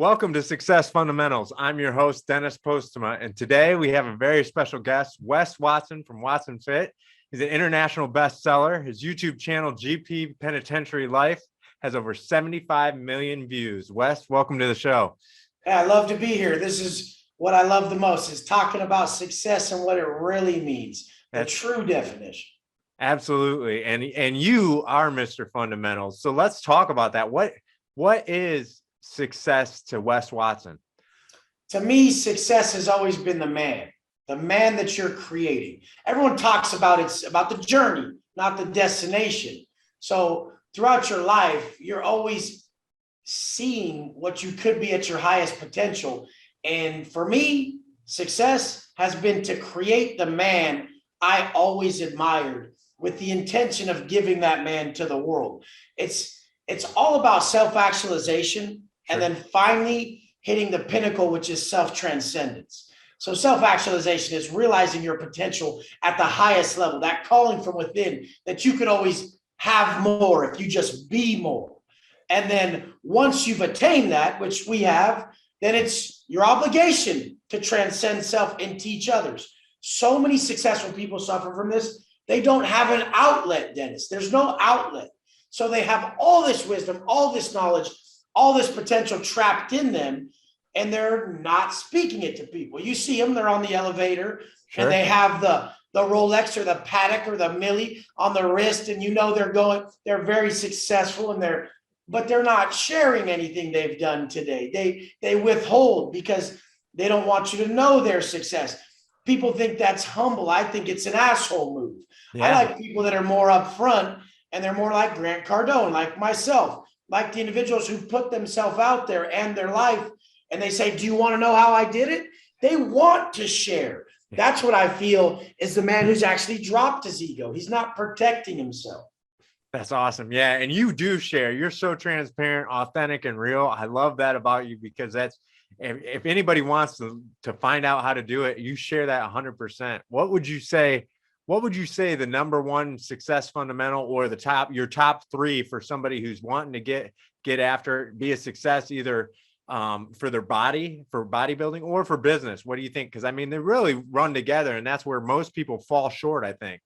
Welcome to Success Fundamentals. I'm your host, Dennis Postema, and today we have a very special guest, Wes Watson from Watson Fit. He's an international bestseller. His YouTube channel, GP Penitentiary Life, has over 75 million views. Wes, welcome to the show. Yeah, I love to be here. This is what I love the most, is talking about success and what it really means, the true definition. Absolutely. And you are Mr. Fundamentals. So let's talk about that. What is success to Wes Watson? To me, success has always been the man that you're creating. Everyone talks about it's about the journey, not the destination. So throughout your life, you're always seeing what you could be at your highest potential. And for me, success has been to create the man I always admired with the intention of giving that man to the world. It's all about self-actualization. And then finally hitting the pinnacle, which is self-transcendence. So self-actualization is realizing your potential at the highest level, that calling from within, that you could always have more if you just be more. And then once you've attained that, which we have, then it's your obligation to transcend self and teach others. So many successful people suffer from this. They don't have an outlet, Dennis. There's no outlet. So they have all this wisdom, all this knowledge, all this potential trapped in them, and they're not speaking it to people. You see them, they're on the elevator, and they have the Rolex or the Patek or the Millie on the wrist, and you know they're very successful, but they're not sharing anything they've done today. They withhold because they don't want you to know their success. People think that's humble. I think it's an asshole move. Yeah. I like people that are more upfront, and they're more like Grant Cardone, like myself, like the individuals who put themselves out there and their life, and they say, do you want to know how I did it? They want to share. That's what I feel is the man who's actually dropped his ego. He's not protecting himself. That's awesome. Yeah. And you do share. You're so transparent, authentic, and real. I love that about you, because if anybody wants to find out how to do it, you share that 100%. What would you say the number one success fundamental, or your top three for somebody who's wanting to get after, be a success, either for their body, for bodybuilding, or for business? What do you think? Because I mean, they really run together, and that's where most people fall short, I think.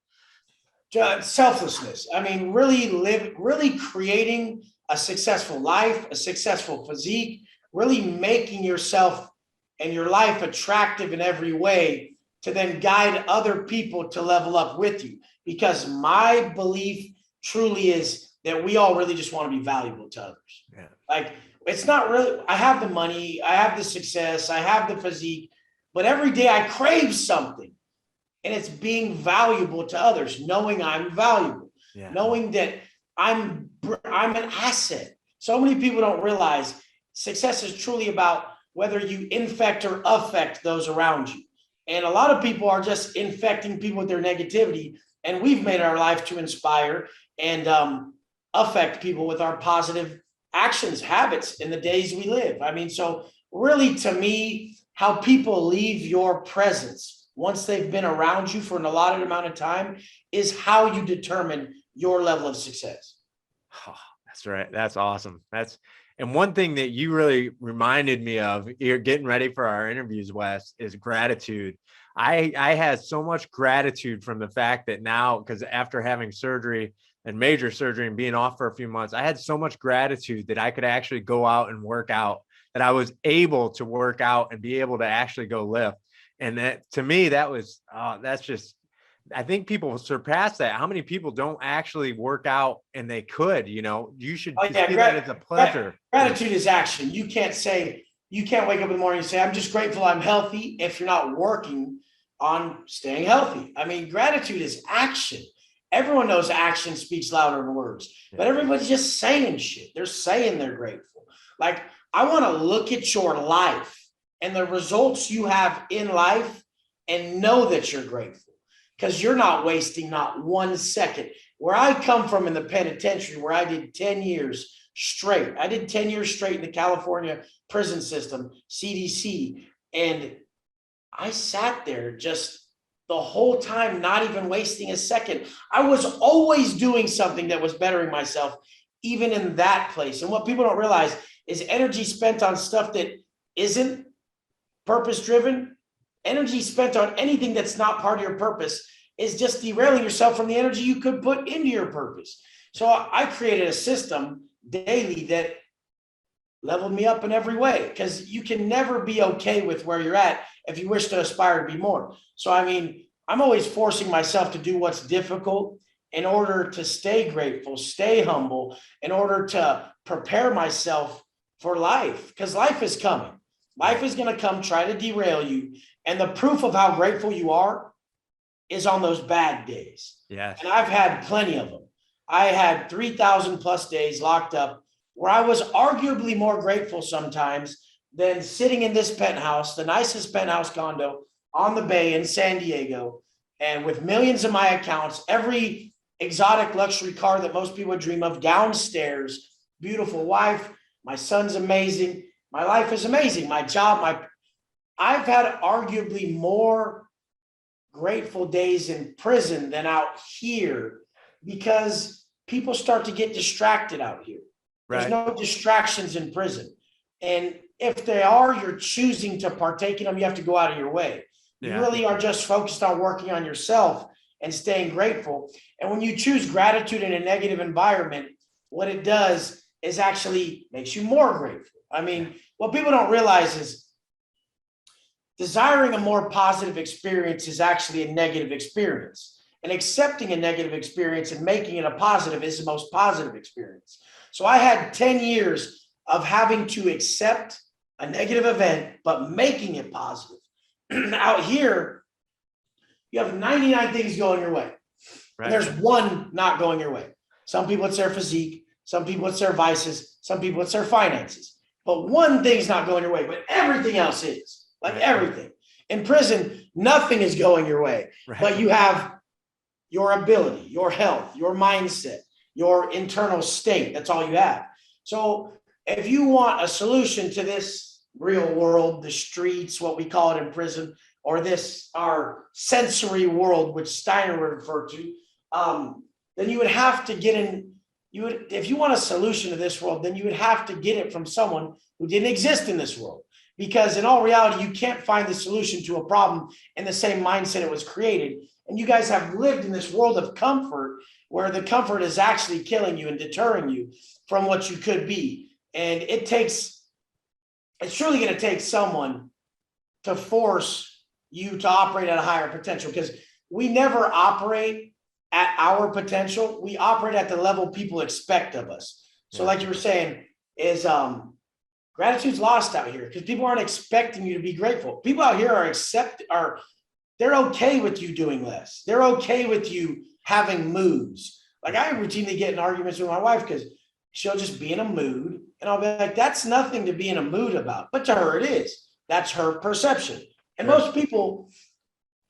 Selflessness. I mean, really creating a successful life, a successful physique, really making yourself and your life attractive in every way, to then guide other people to level up with you. Because my belief truly is that we all really just want to be valuable to others. Yeah. Like, it's not really, I have the money, I have the success, I have the physique, but every day I crave something, and it's being valuable to others, knowing I'm valuable, knowing that I'm an asset. So many people don't realize success is truly about whether you infect or affect those around you. And a lot of people are just infecting people with their negativity. And we've made our life to inspire and affect people with our positive actions, habits in the days we live. I mean, so really, to me, how people leave your presence once they've been around you for an allotted amount of time is how you determine your level of success. Oh, that's right. That's awesome. And one thing that you really reminded me of, you're getting ready for our interviews, Wes, is gratitude. I had so much gratitude from the fact that now, because after having surgery and major surgery and being off for a few months, I had so much gratitude that I could actually go out and work out, that I was able to work out and be able to actually go lift. And that, to me, that's just, I think people surpass that. How many people don't actually work out, and they could, you should see that as a pleasure. Gratitude is action. You can't wake up in the morning and say, I'm just grateful I'm healthy, if you're not working on staying healthy. I mean, gratitude is action. Everyone knows action speaks louder than words, but everybody's just saying shit. They're saying they're grateful. Like, I want to look at your life and the results you have in life and know that you're grateful, because you're not wasting not 1 second. Where I come from in the penitentiary, where I did 10 years straight, I did 10 years straight in the California prison system, CDC, and I sat there just the whole time, not even wasting a second. I was always doing something that was bettering myself, even in that place. And what people don't realize is energy spent on stuff that isn't purpose driven. Energy spent on anything that's not part of your purpose is just derailing yourself from the energy you could put into your purpose. So I created a system daily that leveled me up in every way, because you can never be okay with where you're at if you wish to aspire to be more. So, I mean, I'm always forcing myself to do what's difficult in order to stay grateful, stay humble, in order to prepare myself for life, because life is coming. Life is going to come try to derail you. And the proof of how grateful you are is on those bad days. Yes. And I've had plenty of them. I had 3,000 plus days locked up where I was arguably more grateful sometimes than sitting in this penthouse, the nicest penthouse condo on the bay in San Diego, and with millions of my accounts, every exotic luxury car that most people would dream of downstairs, beautiful wife, my son's amazing, my life is amazing, my job, I've had arguably more grateful days in prison than out here, because people start to get distracted out here. There's no distractions in prison. And if they are, you're choosing to partake in them. You have to go out of your way. You really are just focused on working on yourself and staying grateful. And when you choose gratitude in a negative environment, what it does is actually makes you more grateful. I mean, what people don't realize is desiring a more positive experience is actually a negative experience. And accepting a negative experience and making it a positive is the most positive experience. So I had 10 years of having to accept a negative event, but making it positive. Out here, you have 99 things going your way. Right. And there's one not going your way. Some people, it's their physique. Some people, it's their vices. Some people, it's their finances. But one thing's not going your way, but everything else is. Like everything. In prison, nothing is going your way. Right. But you have your ability, your health, your mindset, your internal state. That's all you have. So if you want a solution to this real world, the streets, what we call it in prison, or this, our sensory world, which Steiner would refer to, then you would have to get in, if you want a solution to this world, then you would have to get it from someone who didn't exist in this world. Because in all reality, you can't find the solution to a problem in the same mindset it was created. And you guys have lived in this world of comfort where the comfort is actually killing you and deterring you from what you could be. And it's truly going to take someone to force you to operate at a higher potential, because we never operate at our potential. We operate at the level people expect of us. So like you were saying, is gratitude's lost out here because people aren't expecting you to be grateful. People out here they're okay with you doing less. They're okay with you having moods. Like I routinely get in arguments with my wife because she'll just be in a mood and I'll be like, that's nothing to be in a mood about. But to her, it is. That's her perception. And most people,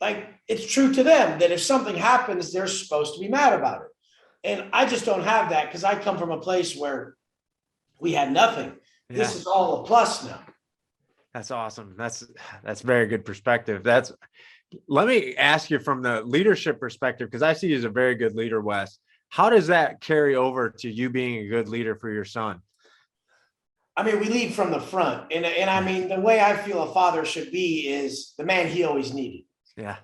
like, it's true to them that if something happens, they're supposed to be mad about it. And I just don't have that because I come from a place where we had nothing. Yeah. This is all a plus now. That's awesome. That's very good perspective. Let me ask you from the leadership perspective, because I see you as a very good leader, Wes. How does that carry over to you being a good leader for your son? I mean, we lead from the front. And I mean, the way I feel a father should be is the man he always needed. Yeah.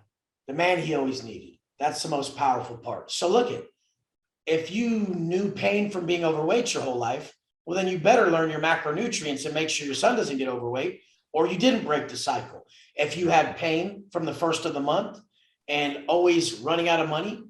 The man he always needed. That's the most powerful part. So look if you knew pain from being overweight your whole life, well, then you better learn your macronutrients and make sure your son doesn't get overweight, or you didn't break the cycle. If you had pain from the first of the month and always running out of money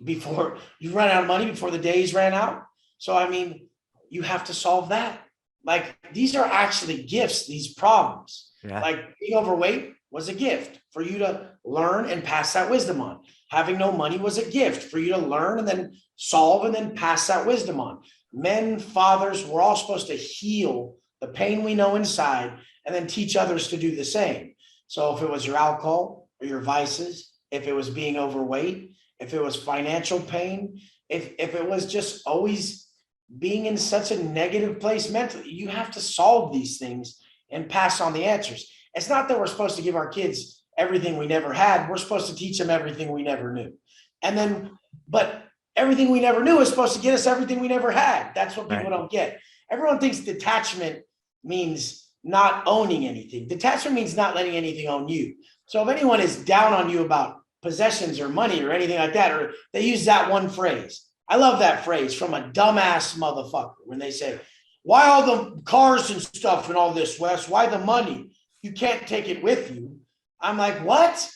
before the days ran out. So, I mean, you have to solve that. Like, these are actually gifts, these problems. Yeah. Like being overweight was a gift for you to learn and pass that wisdom on. Having no money was a gift for you to learn and then solve and then pass that wisdom on. Men, fathers, we're all supposed to heal the pain we know inside and then teach others to do the same. So if it was your alcohol or your vices, if it was being overweight, if it was financial pain, if it was just always being in such a negative place mentally, you have to solve these things and pass on the answers. It's not that we're supposed to give our kids everything we never had. We're supposed to teach them everything we never knew. But everything we never knew is supposed to get us everything we never had. That's what people don't get. Everyone thinks detachment means not owning anything. Detachment means not letting anything own you. So if anyone is down on you about possessions or money or anything like that, or they use that one phrase. I love that phrase from a dumbass motherfucker when they say, why all the cars and stuff and all this, Wes? Why the money? You can't take it with you. I'm like, what?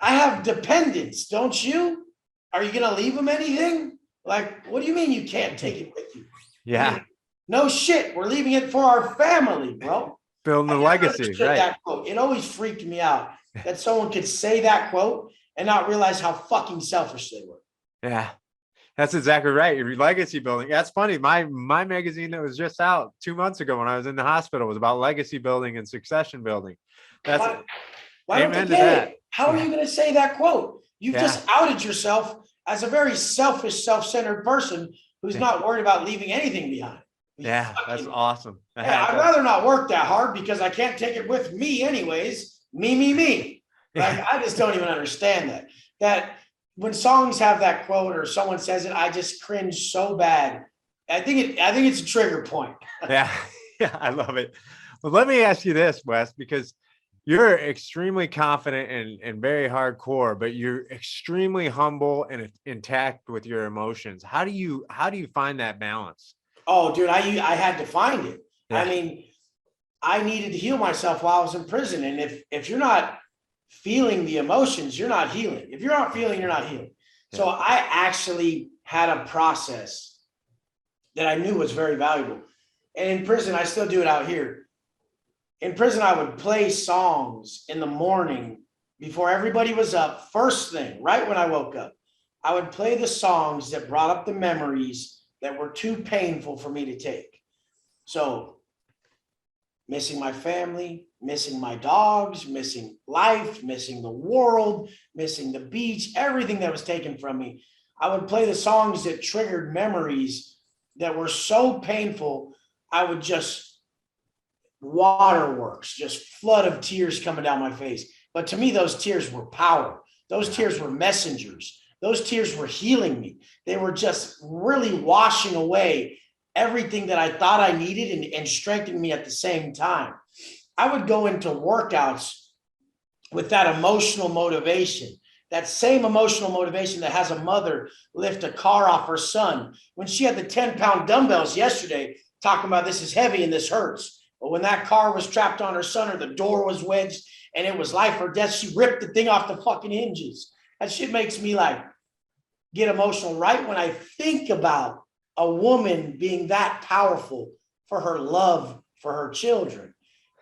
I have dependents, don't you? Are you going to leave them anything? Like, what do you mean you can't take it with you? Yeah. I mean, no shit. We're leaving it for our family, bro. Building the legacy, right? That quote. It always freaked me out that someone could say that quote and not realize how fucking selfish they were. Yeah. That's exactly right. Your legacy building. That's funny. My magazine that was just out 2 months ago when I was in the hospital was about legacy building and succession building. That's why don't they get it? How are you going to say that quote? You've just outed yourself as a very selfish, self-centered person who's not worried about leaving anything behind. Yeah, that's awesome. I'd rather not work that hard because I can't take it with me anyways. Me. Like, I just don't even understand that. That when songs have that quote or someone says it, I just cringe so bad. I think it's a trigger point. Yeah, I love it. Well, let me ask you this, Wes, because you're extremely confident and very hardcore, but you're extremely humble and intact with your emotions. How do you find that balance? Oh, dude, I had to find it. Yeah. I mean, I needed to heal myself while I was in prison. And if you're not feeling the emotions, you're not healing. If you're not feeling, you're not healing. Yeah. So I actually had a process that I knew was very valuable. And in prison, I still do it out here. In prison, I would play songs in the morning before everybody was up. First thing, right when I woke up, I would play the songs that brought up the memories that were too painful for me to take. So missing my family, missing my dogs, missing life, missing the world, missing the beach, everything that was taken from me. I would play the songs that triggered memories that were so painful. I would just waterworks, just flood of tears coming down my face. But to me, those tears were power. Those tears were messengers. Those tears were healing me. They were just really washing away everything that I thought I needed and strengthening me at the same time. I would go into workouts with that emotional motivation, that same emotional motivation that has a mother lift a car off her son. When she had the 10-pound dumbbells yesterday, talking about this is heavy and this hurts. But when that car was trapped on her son or the door was wedged and it was life or death, she ripped the thing off the fucking hinges. That shit makes me like get emotional right when I think about a woman being that powerful for her love for her children.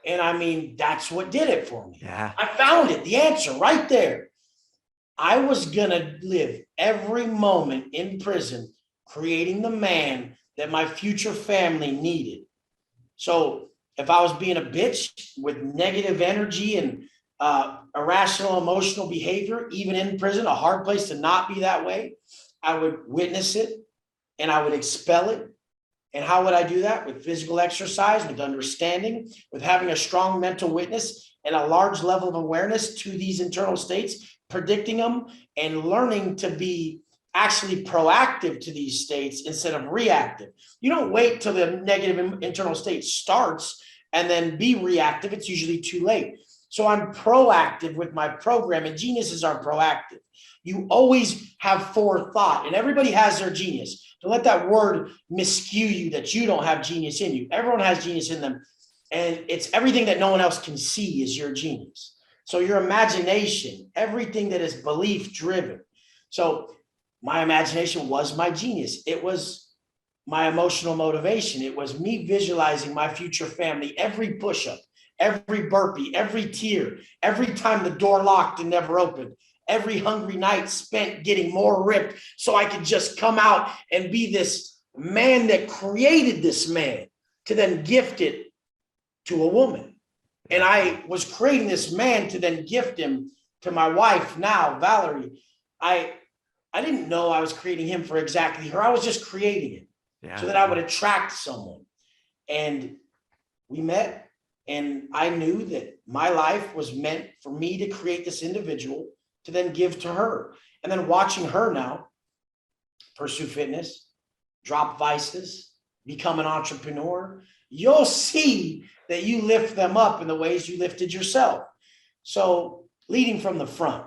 And I mean, that's what did it for me. Yeah. I found it, the answer right there. I was going to live every moment in prison creating the man that my future family needed. So if I was being a bitch with negative energy and irrational emotional behavior, even in prison, a hard place to not be that way, I would witness it and I would expel it. And how would I do that? With physical exercise, with understanding, with having a strong mental witness and a large level of awareness to these internal states, predicting them and learning to be actually proactive to these states instead of reactive. You don't wait till the negative internal state starts and then be reactive. It's usually too late. So I'm proactive with my program, and geniuses are proactive. You always have forethought, and everybody has their genius. Don't let that word miscue you that you don't have genius in you. Everyone has genius in them, and it's everything that no one else can see is your genius. So your imagination, everything that is belief driven. So my imagination was my genius. It was my emotional motivation. It was me visualizing my future family, every push-up, every burpee, every tear, every time the door locked and never opened, every hungry night spent getting more ripped so I could just come out and be this man that created this man to then gift it to a woman. And I was creating this man to then gift him to my wife now, Valerie. I didn't know I was creating him for exactly her. I was just creating it so that I would attract someone. And we met, and I knew that my life was meant for me to create this individual to then give to her. And then watching her now pursue fitness, drop vices, become an entrepreneur, you'll see that you lift them up in the ways you lifted yourself. So leading from the front,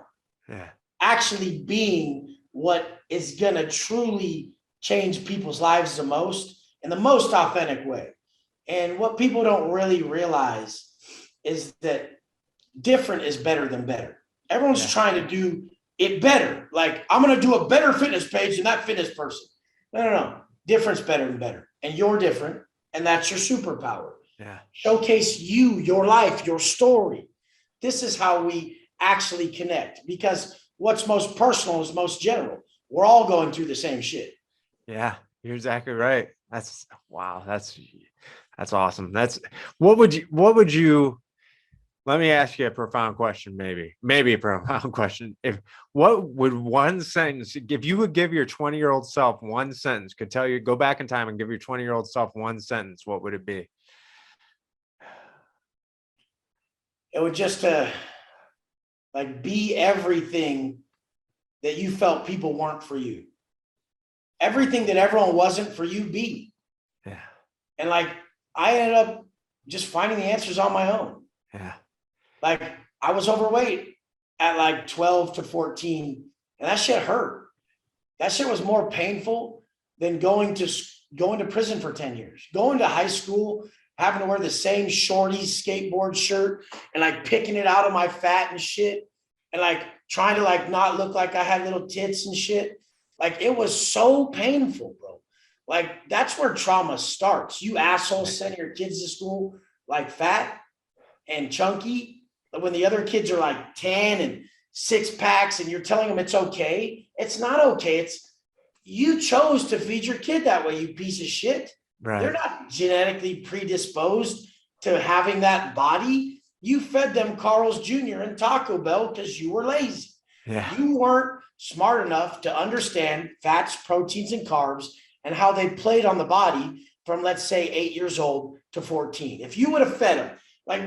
actually being what is going to truly change people's lives the most in the most authentic way. And what people don't really realize is that different is better than better. Everyone's trying to do it better. Like, I'm going to do a better fitness page than that fitness person. No. Different's better than better. And you're different. And that's your superpower. Yeah. Showcase you, your life, your story. This is how we actually connect, because what's most personal is most general. We're all going through the same shit. Yeah, you're exactly right. That's wow. That's awesome. What would you, let me ask you a profound question, maybe a profound question. What would one sentence, if you would give your 20-year-old self one sentence, could tell you, go back in time and give your 20-year-old self one sentence, what would it be? It would just like be everything that you felt people weren't for you. Everything that everyone wasn't for you, be. Yeah. And like, I ended up just finding the answers on my own. Yeah. Like, I was overweight at like 12 to 14, and that shit hurt. That shit was more painful than going to prison for 10 years, going to high school, having to wear the same shorty skateboard shirt and like picking it out of my fat and shit, and like trying to like not look like I had little tits and shit. Like, it was so painful, bro. Like, that's where trauma starts. You assholes sending your kids to school like fat and chunky, when the other kids are like 10 and 6-packs, and you're telling them it's okay. It's not okay. It's, you chose to feed your kid that way, you piece of shit. Right. They're not genetically predisposed to having that body. You fed them Carl's Jr. and Taco Bell because you were lazy. Yeah. You weren't smart enough to understand fats, proteins, and carbs and how they played on the body from, let's say, 8 years old to 14. If you would have fed them, like,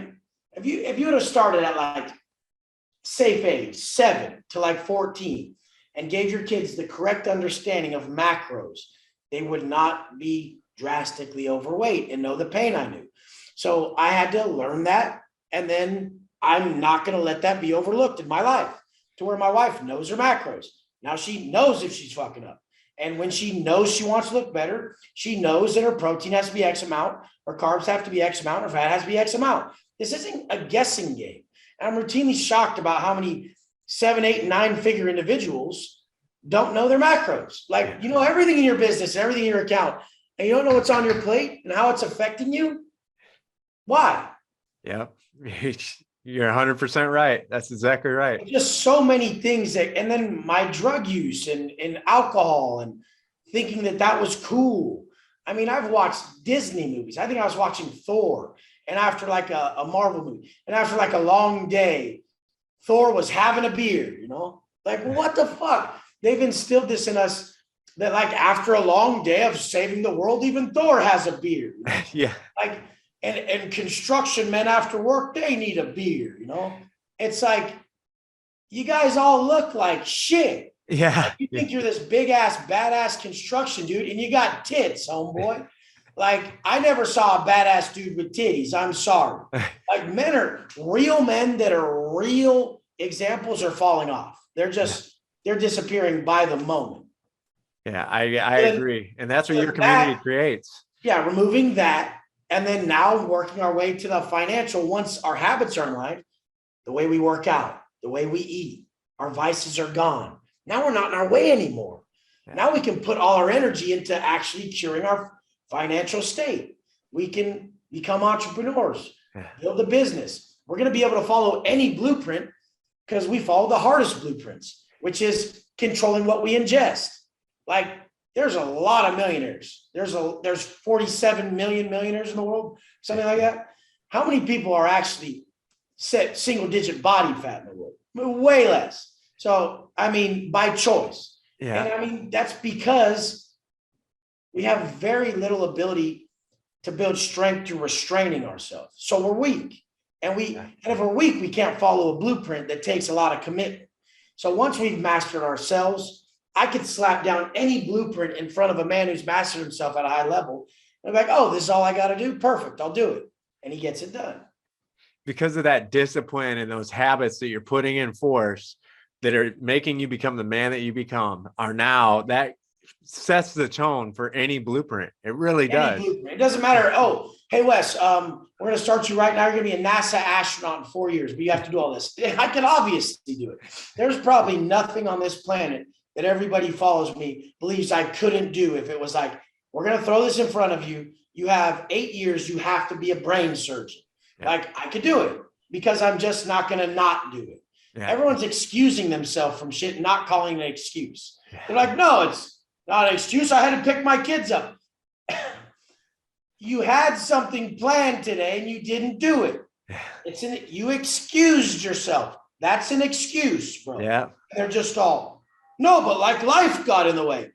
if you would have started at like safe age 7 to like 14 and gave your kids the correct understanding of macros, they would not be drastically overweight and know the pain I knew. So I had to learn that. And then I'm not going to let that be overlooked in my life, to where my wife knows her macros. Now she knows if she's fucking up. And when she knows she wants to look better, she knows that her protein has to be X amount, her carbs have to be X amount, her fat has to be X amount. This isn't a guessing game. And I'm routinely shocked about how many 7, 8, 9-figure individuals don't know their macros. Like, you know everything in your business, everything in your account, and you don't know what's on your plate and how it's affecting you. Why? Yep. You're 100% right. That's exactly right. Just so many things that, and then my drug use and alcohol and thinking that was cool. I mean, I've watched Disney movies. I think I was watching Thor, and after like a Marvel movie, and after like a long day, Thor was having a beer, you know? Like, what the fuck? They've instilled this in us that like after a long day of saving the world, even Thor has a beer. You know? Yeah. Like, and construction men after work, they need a beer, you know? It's like, you guys all look like shit. Yeah. Like, you think you're this big ass, badass construction dude, and you got tits, homeboy. Like, I never saw a badass dude with titties. I'm sorry. Like, real men that are real examples are falling off. They're disappearing by the moment. Yeah, I agree. And that's what your community creates. Yeah, removing that. And then now working our way to the financial, once our habits are in line, the way we work out, the way we eat, our vices are gone. Now we're not in our way anymore. Yeah. Now we can put all our energy into actually curing our financial state. We can become entrepreneurs, build a business. We're going to be able to follow any blueprint because we follow the hardest blueprints, which is controlling what we ingest. Like, there's a lot of millionaires. There's 47 million millionaires in the world, something like that. How many people are actually set single-digit body fat in the world? Way less. So, I mean, by choice. Yeah. And I mean, that's because we have very little ability to build strength through restraining ourselves. So we're weak. And if we're weak, we can't follow a blueprint that takes a lot of commitment. So once we've mastered ourselves, I could slap down any blueprint in front of a man who's mastered himself at a high level, I'm like, oh, this is all I got to do. Perfect. I'll do it. And he gets it done. Because of that discipline and those habits that you're putting in force that are making you become the man that you become are now that sets the tone for any blueprint. It really does. It doesn't matter. Oh, hey, Wes, we're going to start you right now. You're going to be a NASA astronaut in 4 years, but you have to do all this. I can obviously do it. There's probably nothing on this planet that everybody follows me believes I couldn't do if it was like, we're going to throw this in front of you. You have 8 years. You have to be a brain surgeon. Yeah. Like, I could do it because I'm just not going to not do it. Yeah. Everyone's excusing themselves from shit, not calling it an excuse. Yeah. They're like, no, it's not an excuse. I had to pick my kids up. You had something planned today and you didn't do it. Yeah. You excused yourself. That's an excuse, bro. Yeah. They're just all, no, but like life got in the way.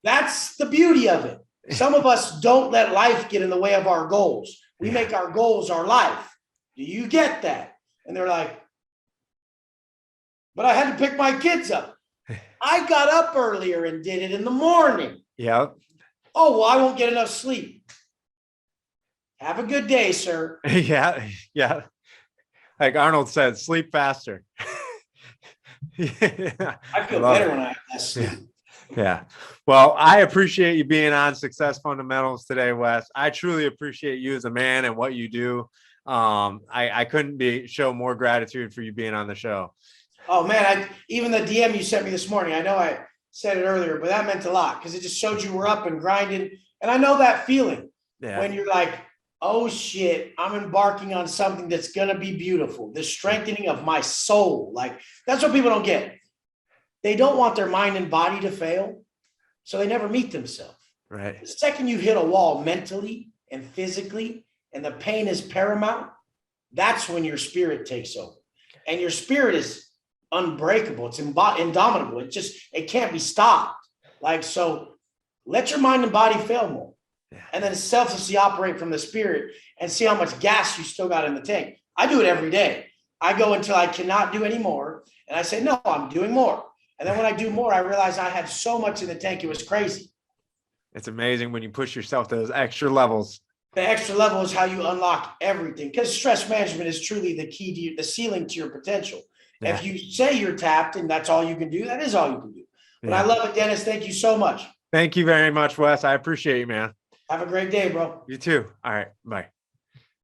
That's the beauty of it. Some of us don't let life get in the way of our goals. We make our goals our life. Do you get that? And they're like, but I had to pick my kids up. I got up earlier and did it in the morning. Yeah. Oh, well, I won't get enough sleep. Have a good day, sir. Yeah. Yeah. Like Arnold said, sleep faster. Yeah. I feel better when I have less sleep. Yeah. Yeah. Well, I appreciate you being on Success Fundamentals today, Wes. I truly appreciate you as a man and what you do. I couldn't show more gratitude for you being on the show. Oh man, even the DM you sent me this morning, I know I said it earlier, but that meant a lot because it just showed you were up and grinding. And I know that feeling when you're like, oh shit, I'm embarking on something that's going to be beautiful. The strengthening of my soul. Like, that's what people don't get. They don't want their mind and body to fail, so they never meet themselves. Right. The second you hit a wall mentally and physically, and the pain is paramount, that's when your spirit takes over. And your spirit is unbreakable. It's indomitable. It can't be stopped. Like, so let your mind and body fail more. Yeah. And then selflessly operate from the spirit and see how much gas you still got in the tank. I do it every day. I go until I cannot do anymore. And I say, no, I'm doing more. And then when I do more, I realize I had so much in the tank. It was crazy. It's amazing when you push yourself to those extra levels. The extra level is how you unlock everything, because stress management is truly the key to the ceiling to your potential. Yeah. If you say you're tapped and that's all you can do, that is all you can do. But I love it, Dennis. Thank you so much. Thank you very much, Wes. I appreciate you, man. Have a great day, bro. You too. All right. Bye.